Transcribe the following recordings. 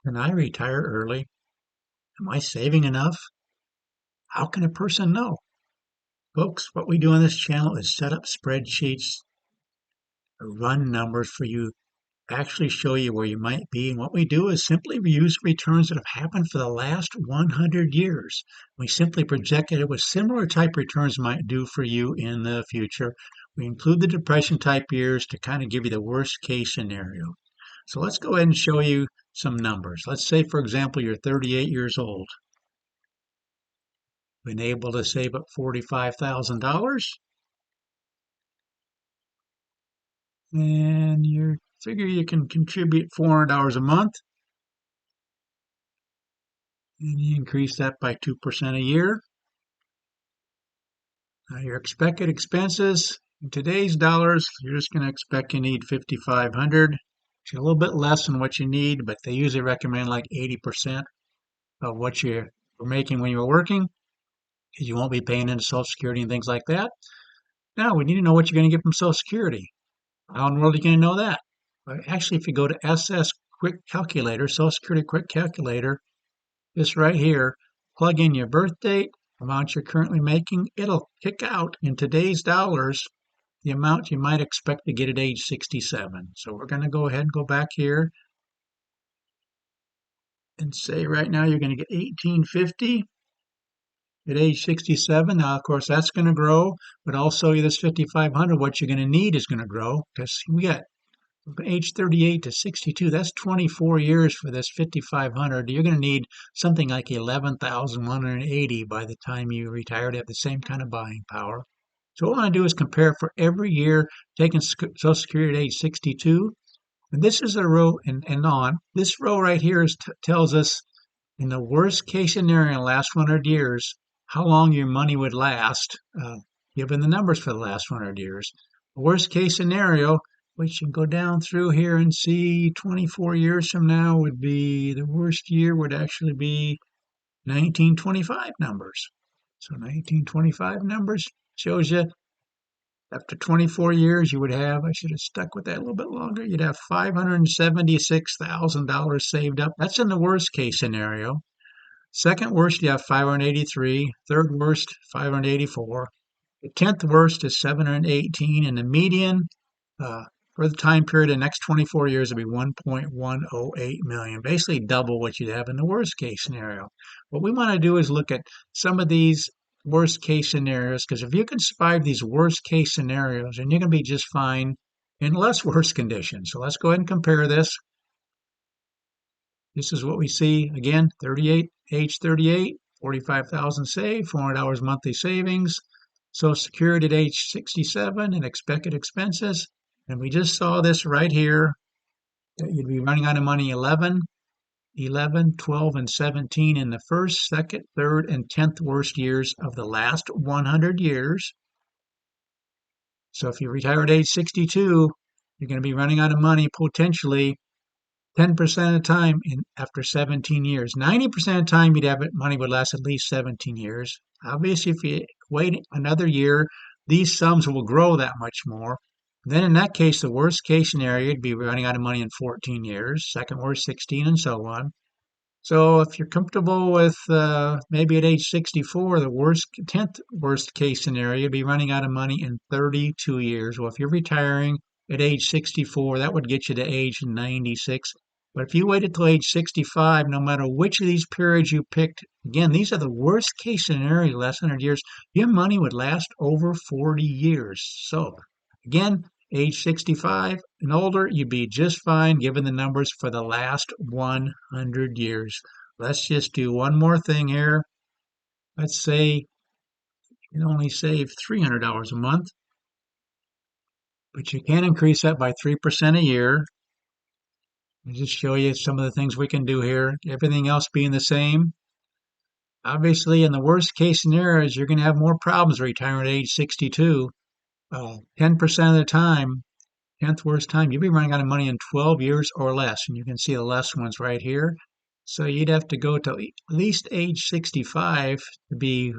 Can I retire early? Am I saving enough? How can a person know? Folks, what we do on this channel is set up spreadsheets, run numbers for you, actually show you where you might be. And what we do is simply use returns that have happened for the last 100 years. We simply project it with similar type returns might do for you in the future. We include the depression type years to kind of give you the worst case scenario. So let's go ahead and show you some numbers. Let's say, for example, you're 38 years old. Been able to save up $45,000, and you figure you can contribute $400 a month, and you increase that by 2% a year. Now your expected expenses in today's dollars, you're just going to expect you need $5,500. It's a little bit less than what you need, but they usually recommend like 80% of what you were making when you were working, because you won't be paying into Social Security and things like that. Now we need to know what you're going to get from Social Security. How in the world are you going to know that? Well, actually, if you go to SS Quick Calculator, Social Security Quick Calculator, this right here, plug in your birth date, amount you're currently making, it'll kick out in today's dollars the amount you might expect to get at age 67. So we're going to go ahead and go back here and say right now you're going to get 1850 at age 67. Now, of course, that's going to grow, but also this 5500, what you're going to need is going to grow because we got from age 38 to 62, that's 24 years for this 5,500. You're going to need something like 11,180 by the time you retire to have the same kind of buying power. So what I want to do is compare for every year taking Social Security at age 62. And this is a row and on. This row right here tells us in the worst case scenario in the last 100 years, how long your money would last, given the numbers for the last 100 years. Worst case scenario, which you can go down through here and see 24 years from now would be, the worst year would actually be 1925 numbers. So 1925 numbers shows you after 24 years you would have, I should have stuck with that a little bit longer, you'd have $576,000 saved up. That's in the worst case scenario. Second worst, you have 583. Third worst, 584. The 10th worst is 718, and the median for the time period, the next 24 years, will be 1.108 million, basically double what you'd have in the worst case scenario. What we want to do is look at some of these worst case scenarios, because if you can survive these worst case scenarios, then you're going to be just fine in less worse conditions. So let's go ahead and compare this. This is what we see again, 38, age 38, 45,000 saved, $400 monthly savings, Social Security at age 67 and expected expenses. And we just saw this right here, that you'd be running out of money 11, 12, and 17 in the first, second, third, and 10th worst years of the last 100 years. So if you retire at age 62, you're going to be running out of money potentially 10% of the time after 17 years. 90% of the time, you'd have it, money would last at least 17 years. Obviously, if you wait another year, these sums will grow that much more. Then in that case, the worst case scenario, you'd be running out of money in 14 years, second worst 16, and so on. So if you're comfortable with maybe at age 64, the 10th worst case scenario, you'd be running out of money in 32 years. Well, if you're retiring at age 64, that would get you to age 96. But if you waited till age 65, no matter which of these periods you picked, again, these are the worst case scenarios, last 100 years, your money would last over 40 years. So again, age 65 and older, you'd be just fine given the numbers for the last 100 years. Let's just do one more thing here. Let's say you can only save $300 a month, but you can increase that by 3% a year. I'll just show you some of the things we can do here. Everything else being the same. Obviously, in the worst case scenarios, you're going to have more problems retiring at age 62. 10% of the time, 10th worst time, you'll be running out of money in 12 years or less. And you can see the less ones right here. So you'd have to go to at least age 65 to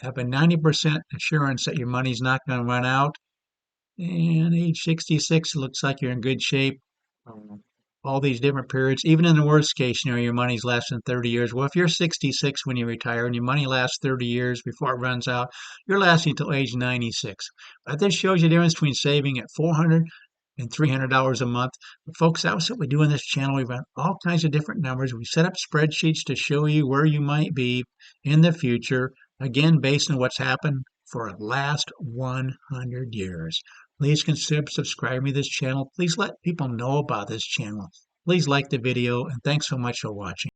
have a 90% assurance that your money's not going to run out. And age 66, it looks like you're in good shape. all these different periods. Even in the worst case scenario, your money's lasting 30 years. Well, if you're 66 when you retire and your money lasts 30 years before it runs out, you're lasting until age 96. But this shows you the difference between saving at $400 and $300 a month. But folks, that's what we do on this channel. We've got all kinds of different numbers. We set up spreadsheets to show you where you might be in the future, again, based on what's happened for the last 100 years. Please consider subscribing to this channel. Please let people know about this channel. Please like the video, and thanks so much for watching.